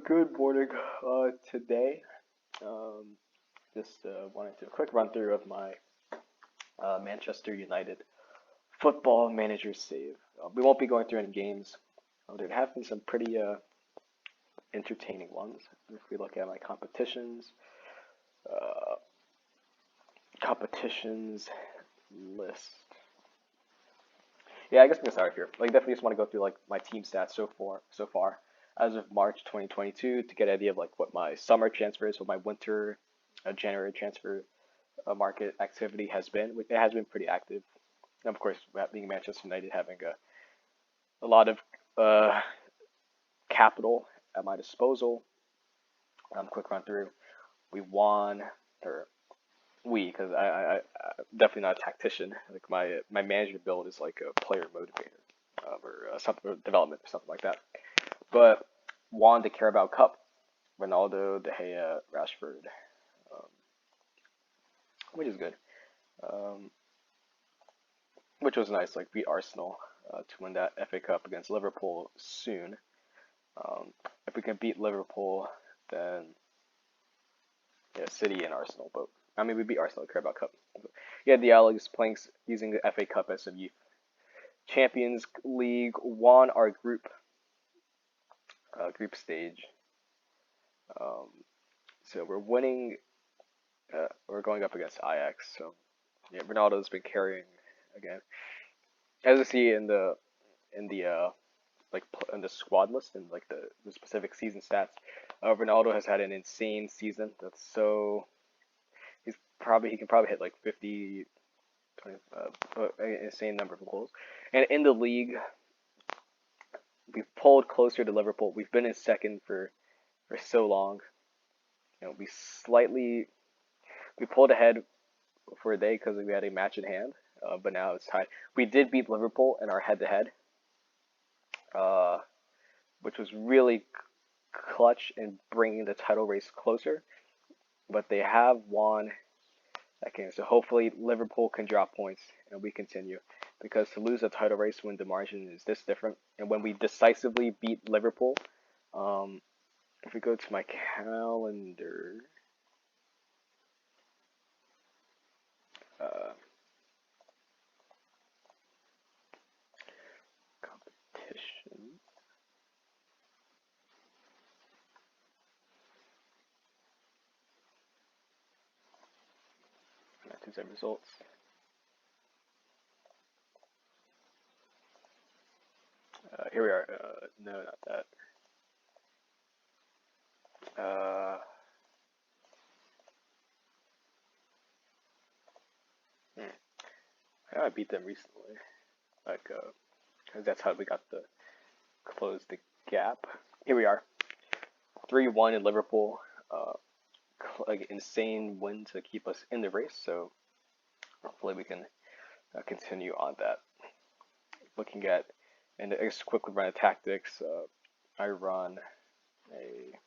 Good morning. Today, just wanted to quick run through of my Manchester United football manager save. We won't be going through any games. There have been some pretty entertaining ones. If we look at my uh, competitions list. Yeah, I guess I'm gonna start here. Definitely just want to go through my team stats so far as of March 2022 to get an idea of what my summer transfers, what my winter, January transfer market activity has been. It has been pretty active. And of course, being Manchester United, having a lot of uh, capital at my disposal. Quick run through. We won, or because I'm definitely not a tactician. Like my manager build is like a player motivator, or something or development or something like that. But won the Carabao Cup. Ronaldo, De Gea, Rashford, um, which is good. Um, which was nice. Like beat Arsenal to win that FA Cup against Liverpool soon. If we can beat Liverpool, then yeah, City and Arsenal both. I mean, we beat Arsenal at Carabao Cup. Yeah, the Alex playing using the FA Cup as a youth. Champions League won our group stage. Um, so we're winning. We're going up against Ajax. So yeah, Ronaldo's been carrying again. As you see in the in the squad list and the specific season stats, Ronaldo has had an insane season. He can probably hit like 50, 20, an insane number of goals. And in the league, we've pulled closer to Liverpool. We've been in second for so long. You know, we pulled ahead for a day because we had a match in hand, but now it's tied. We did beat Liverpool in our head-to-head, uh, which was really clutch in bringing the title race closer. But they have won that game, so hopefully Liverpool can drop points and we continue. Because to lose a title race when the margin is this different, and when we decisively beat Liverpool, um, if we go to my calendar, uh, competition, not Tuesday results. Here we are. No, not that. Uh, hmm. I beat them recently. Like, cause that's how we got the close the gap. Here we are, 3-1 in Liverpool. Uh, like insane win to keep us in the race. So hopefully we can continue on that. Looking at and just quickly run of tactics. I run a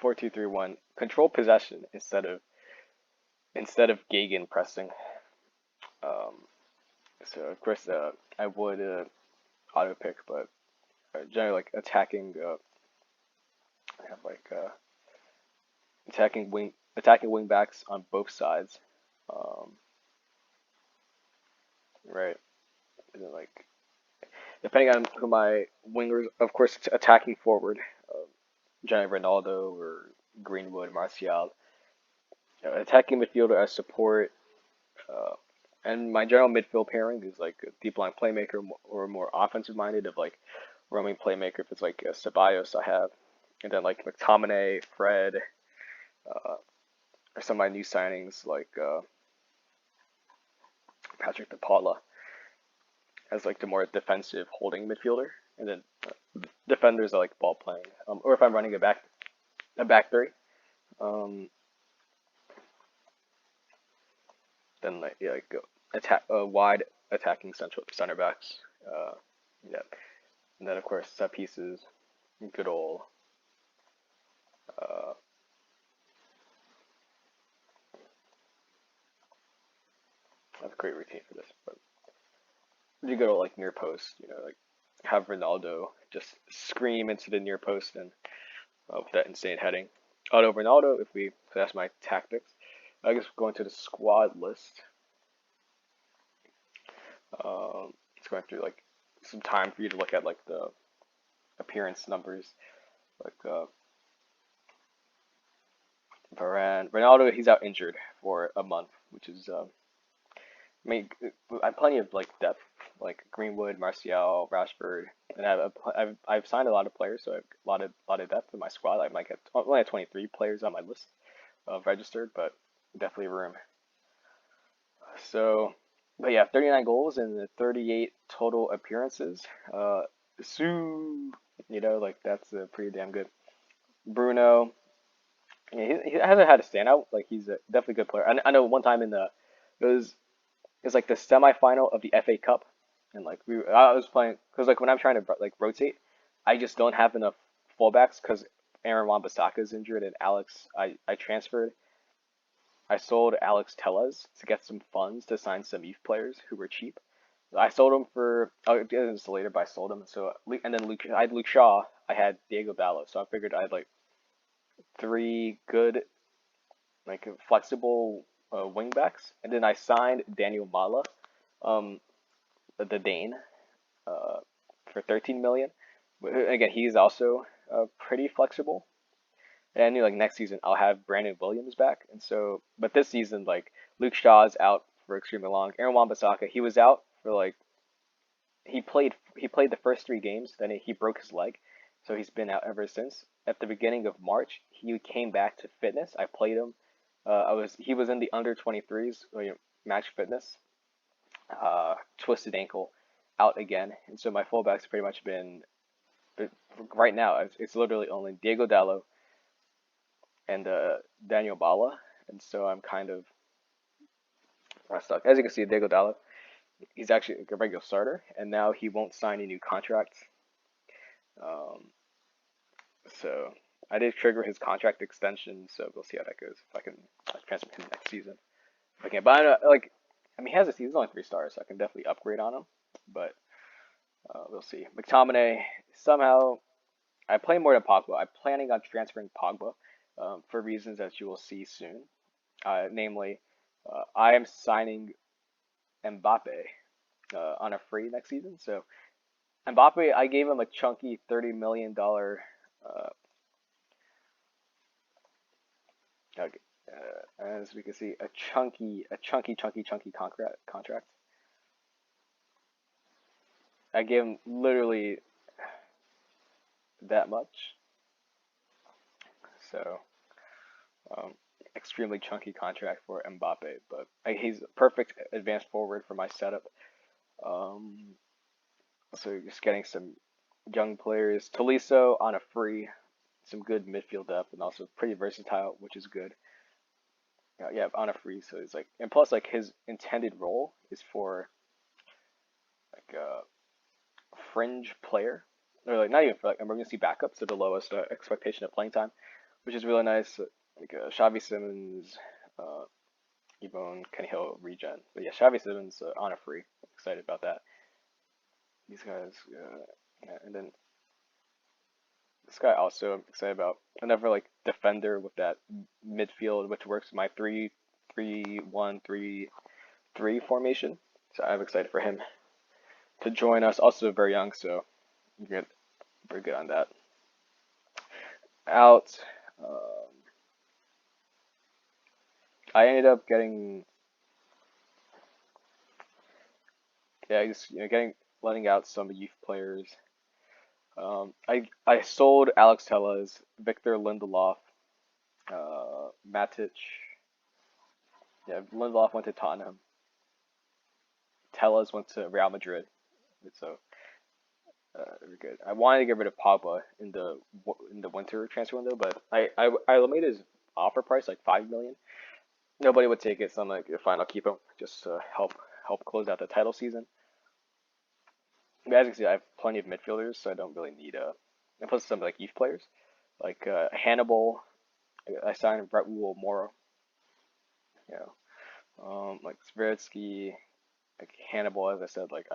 4-2-3-1 control possession instead of Gegen pressing. Um, so of course I would auto pick, but generally like attacking. I have attacking wing backs on both sides. Um, right, and then depending on who my wingers, of course, attacking forward, generally Ronaldo or Greenwood, Martial. Attacking midfielder as support, uh, and my general midfield pairing is like a deep line playmaker or more offensive minded of like roaming playmaker. If it's like Ceballos, I have, and then like McTominay, Fred, or some of my new signings like Patrick De Paula as like the more defensive holding midfielder, and then defenders are like ball playing. Or if I'm running a back three, um, then go attack wide attacking central center backs. Yeah, and then of course set pieces, good old. Uh, I have a great routine for this, but pretty good old like near post. have Ronaldo just scream into the near post and with that insane heading. Auto Ronaldo, if we so that's my tactics. I guess going to the squad list. It's going through like some time for you to look at like the appearance numbers, like Varane, Ronaldo. He's out injured for a month, which is I mean, I have plenty of like depth, like Greenwood, Martial, Rashford, and I've signed a lot of players, so I have a lot of depth in my squad. I might get only have 23 players on my list of registered, but definitely room. So, but yeah, 39 goals and 38 total appearances. Sue, like that's pretty damn good. Bruno, yeah, he hasn't had a standout. Like he's a definitely good player. I know one time in the it was it's like the semifinal of the FA Cup, and like I was playing because like when I'm trying to like rotate, I just don't have enough fullbacks because Aaron Wan-Bissaka is injured and I transferred. I sold Alex Tellez to get some funds to sign some youth players who were cheap. I sold him for I'll get into this later, but I sold him. So and then I had Luke Shaw, I had Diego Dallo, so I figured I had like three good like flexible wing backs, and then I signed Daniel Mala, um, the Dane, uh, for 13 million. But again, he's also pretty flexible. And I knew like next season I'll have Brandon Williams back, and so but this season like Luke Shaw's out for extremely long. Aaron Wan-Bissaka he was out for like he played the first 3 games, then he broke his leg, so he's been out ever since. At the beginning of March, he came back to fitness. I played him. He was in the under 23s match fitness. Twisted ankle, out again, and so my fullbacks pretty much been right now. It's literally only Diego Dallo and Daniel Bala, and so I'm kind of stuck. As you can see, Diego Dallo, he's actually a regular starter, and now he won't sign any new contracts. Um, so I did trigger his contract extension, so we'll see how that goes. If I can transfer him next season, if I can. But I mean, he has a season only 3 stars, so I can definitely upgrade on him. But we'll see. McTominay somehow I play more than Pogba. I'm planning on transferring Pogba for reasons that you will see soon. Namely, I am signing Mbappe on a free next season. So Mbappe, I gave him a chunky $30 million. Okay, as we can see, a chunky contract. I gave him literally that much. So, um, extremely chunky contract for Mbappe, but he's a perfect advanced forward for my setup. Um, so just getting some young players. Tolisso on a free, some good midfield depth, and also pretty versatile, which is good. Yeah, on a free, so it's like, and plus like his intended role is for like a fringe player, or like not even for like emergency backup, so the lowest expectation of playing time, which is really nice. Like Xavi Simmons, uh, Ebone, Kenny Hill, regen. But yeah, Xavi Simmons on a free. Excited about that. These guys, yeah, and then this guy also I'm excited about. Another like defender with that midfield, which works my 3-3-1-3-3 formation. So I'm excited for him to join us. Also very young, so good, very good on that. Out. I ended up getting, yeah, just getting letting out some youth players. I sold Alex Tellez, Victor Lindelof, Matic. Yeah, Lindelof went to Tottenham. Tellez went to Real Madrid. So very good. I wanted to get rid of Pogba in the winter transfer window, but I made his offer price like 5 million. Nobody would take it, so I'm like, fine, I'll keep him just to help close out the title season. But as you can see, I have plenty of midfielders, so I don't really need and plus some like youth players, like Hannibal. I signed Raul Moro. You like Sveretsky, like Hannibal. As I said, like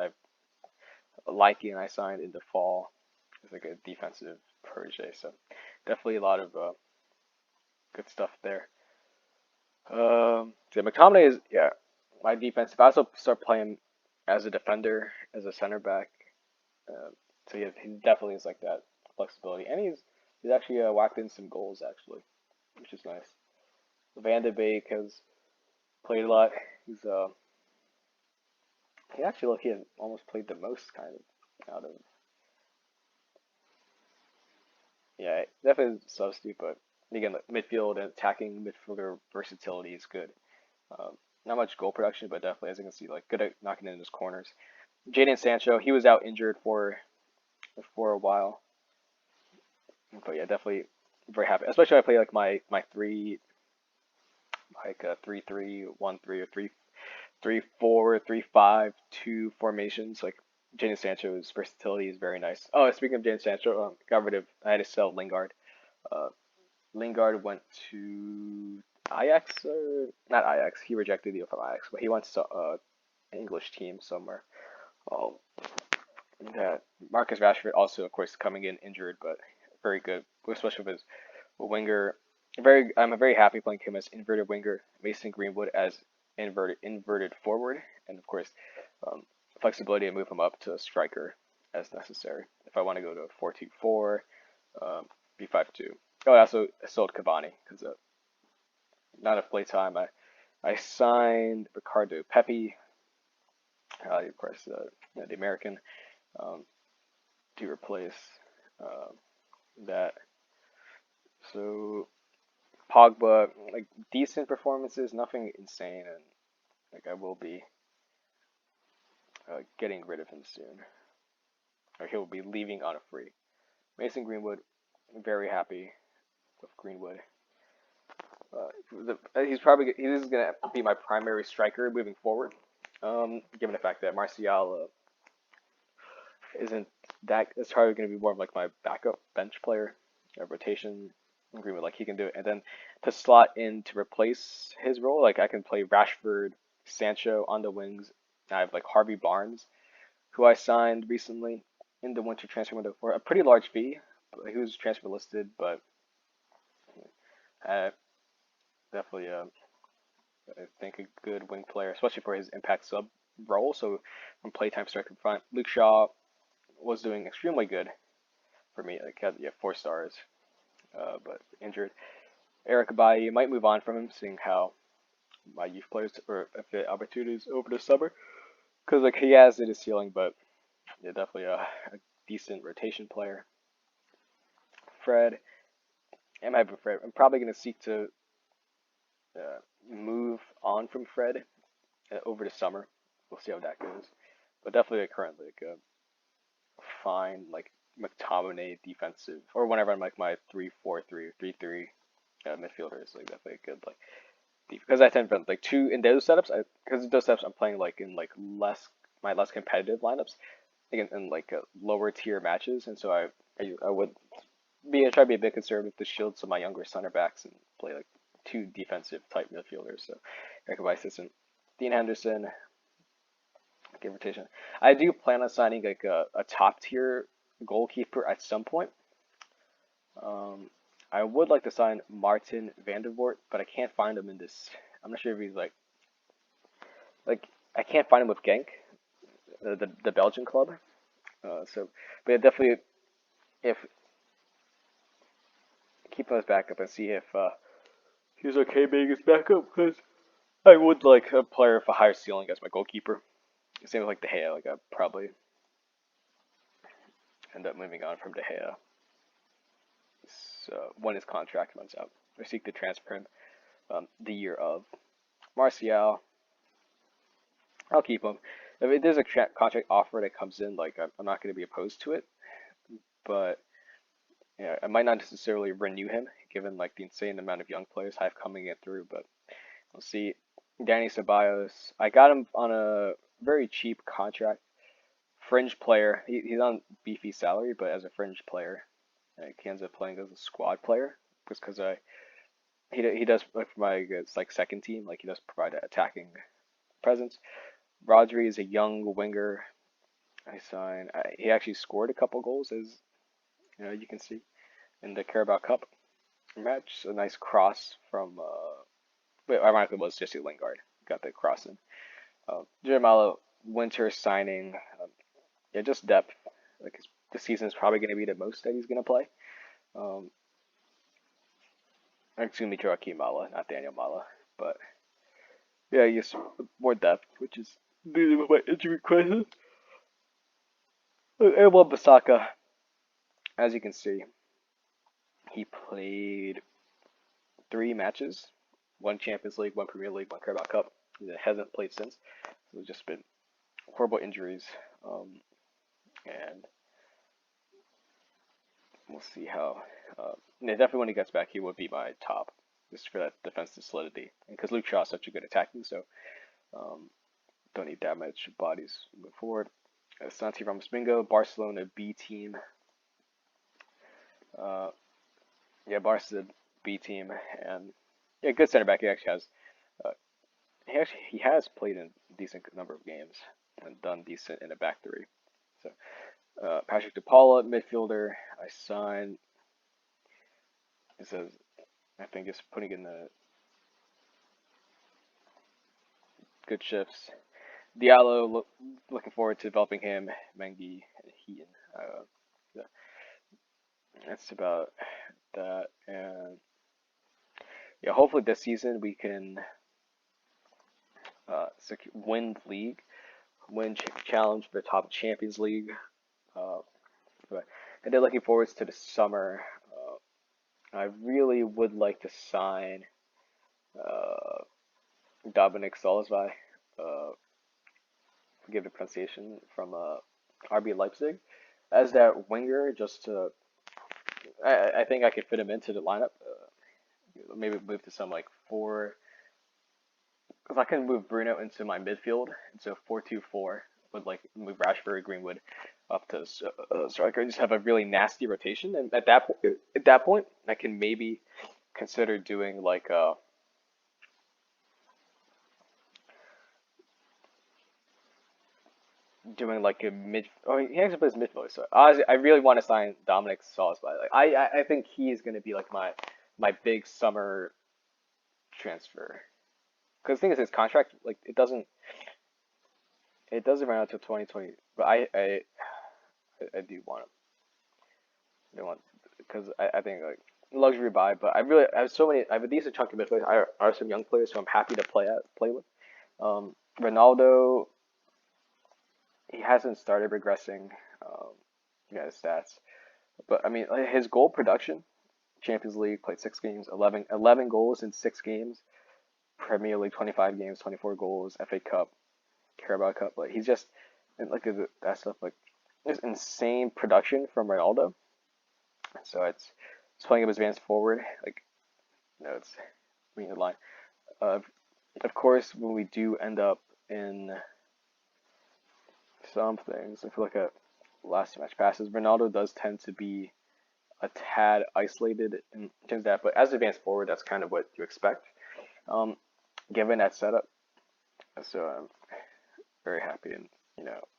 liking I signed in the fall. It's like a defensive protege, so definitely a lot of good stuff there. So McTominay is my defense. If I also start playing as a defender, as a center back, uh, so he definitely is like that flexibility, and he's actually whacked in some goals actually, which is nice. Van de Beek has played a lot. He actually look he has almost played the most kind of out of definitely substitute, but again the midfield and attacking midfielder versatility is good. Not much goal production, but definitely as you can see, like good at knocking in his corners. Jadon Sancho, he was out injured for a while, but yeah, definitely very happy. Especially when I play like my three like 3-3-1-3 or 3-4-3-5-2 formations. Like Jadon Sancho's versatility is very nice. Oh, speaking of Jadon Sancho, got rid of. I had to sell Lingard. Uh, Lingard went to Ajax or not Ajax. He rejected the deal from Ajax, but he went to an English team somewhere. Oh, that Marcus Rashford also, of course, coming in injured, but very good, especially with his winger. I'm very happy playing him as inverted winger. Mason Greenwood as inverted forward, and of course, um, flexibility to move him up to a striker as necessary. If I want to go to a 4-2-4, B5-2. Oh, I also sold Cavani because not enough play time. I signed Ricardo Pepi, of course, the American, um, to replace uh, that. So Pogba, like decent performances, nothing insane, and like I will be getting rid of him soon, or he'll be leaving on a free. Mason Greenwood, very happy with Greenwood. He is gonna be my primary striker moving forward. Given the fact that Martial isn't that, it's probably gonna be more of like my backup bench player, rotation. Greenwood, like he can do it, and then to slot in to replace his role, like I can play Rashford, Sancho on the wings. I have like Harvey Barnes, who I signed recently in the winter transfer window for a pretty large fee. He was transfer listed, but uh, definitely I think a good wing player, especially for his impact sub role. So from playtime strike in front, Luke Shaw was doing extremely good for me. Like had 4 stars, but injured. Eric Bailly might move on from him, seeing how my youth players or if the opportunities over the summer, because like he has it his ceiling, but yeah, definitely a decent rotation player. Fred, Fred. I'm probably gonna seek to move on from Fred over the summer. We'll see how that goes. But definitely currently like a fine like McTominay defensive, or whenever I'm like my 3-4-3 or 3-3 midfielders, like definitely a good like because I tend to like two in those setups. Because in those setups I'm playing like in like less competitive lineups, in like lower tier matches, and so I would try to be a bit conservative to shield some of my younger center backs and play like two defensive type midfielders. So Eric Weiss and Dean Henderson, give rotation. I do plan on signing like a top tier goalkeeper at some point. Um, I would like to sign Martin van der Voort, but I can't find him in this. I'm not sure if he's like I can't find him with Genk, the Belgian club. But yeah, definitely if keep him as backup and see if he's okay being his backup because I would like a player with a higher ceiling as my goalkeeper. Same with like De Gea, like I probably end up moving on from De Gea. So when his contract runs out, or seek to transfer him the year of. Martial, I'll keep him. If there's a contract offer that comes in, like I'm not going to be opposed to it, but yeah, I might not necessarily renew him given like the insane amount of young players I have coming in through. But we'll see. Danny Ceballos, I got him on a very cheap contract, fringe player. He's on beefy salary, but as a fringe player, he ends up playing as a squad player just because he does like for my it's like second team, like he does provide an attacking presence. Rodri is a young winger I signed. He actually scored a couple goals, as you can see in the Carabao Cup match. A nice cross from. Wait, ironically, it was Jesse Lingard got the cross in. Jeremiah Winter signing. Yeah, just depth. Like the season is probably going to be the most that he's going to play. Um, excuse me, Joaquin Mala, not Daniel Mala, but yeah, just more depth, which is dealing with my injury crisis. And Bissaka, as you can see, he played 3 matches, one Champions League, one Premier League, one Carabao Cup. He hasn't played since. So it's just been horrible injuries, and we'll see how. Yeah, definitely when he gets back, he would be my top, just for that defensive solidity. And because Luke Shaw is such a good attacking, so don't need that much bodies moving forward. Santi Ramos Bingo, Barcelona B team. Yeah, Barca's B team, and yeah, good center back. He actually has. He has played in a decent number of games and done decent in a back three. So Patrick De Paula, midfielder. I signed. It says, I think just putting in the good shifts. Diallo, looking forward to developing him. Mengi and Heaton. Yeah, that's about that. And yeah, hopefully this season we can win the league, win challenge for the top Champions League. And then looking forward to the summer. I really would like to sign Dominic Solisby. Forgive the pronunciation, from RB Leipzig as that winger. Just to, I think I could fit him into the lineup. Maybe move to some like 4. Because I can move Bruno into my midfield, into 4-2-4, with like move Rashford, Greenwood up to striker, and just have a really nasty rotation. And at that point, I can maybe consider doing like a mid. Oh, he actually plays midfield. So honestly, I really want to sign Dominic Salisbury. Like I think he is going to be like my big summer transfer. Because the thing is, his contract, like it doesn't run out till 2020. But I do want him. I want, because I think like luxury buy. But I have so many. I have a decent chunk of midfielders. I are some young players who I'm happy to play with. Ronaldo, he hasn't started regressing. His stats, but I mean his goal production. Champions League, played 6 games, 11 goals in 6 games. Premier League, 25 games, 24 goals. FA Cup, Carabao Cup. Like he's just, and look at that stuff. Like there's insane production from Ronaldo. So it's playing up his advanced forward. Like it's reading the line. Of course, when we do end up in some things, if you look at last match passes, Ronaldo does tend to be a tad isolated in terms of that. But as advanced forward, that's kind of what you expect, given that setup. So I'm very happy, and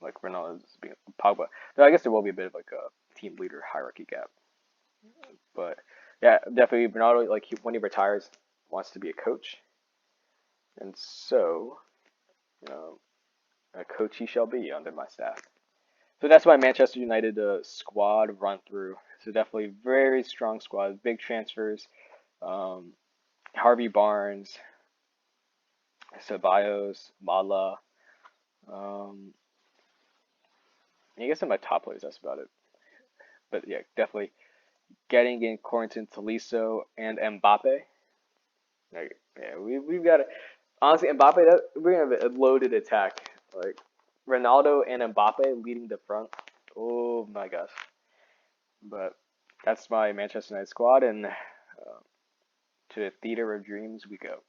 like Ronaldo's being Pogba. Though I guess there will be a bit of like a team leader hierarchy gap. But yeah, definitely Ronaldo, like when he retires, wants to be a coach, and so a coach he shall be under my staff. So that's my Manchester United squad run through. So definitely very strong squad, big transfers. Harvey Barnes, Ceballos, Mala. I guess in my top players, that's about it. But yeah, definitely getting in Corrington, Tolisso, and Mbappe. Like, yeah, we've got it. Honestly, Mbappe, we're gonna have a loaded attack. Like Ronaldo and Mbappe leading the front. Oh my gosh! But that's my Manchester United squad, and to the theater of dreams we go.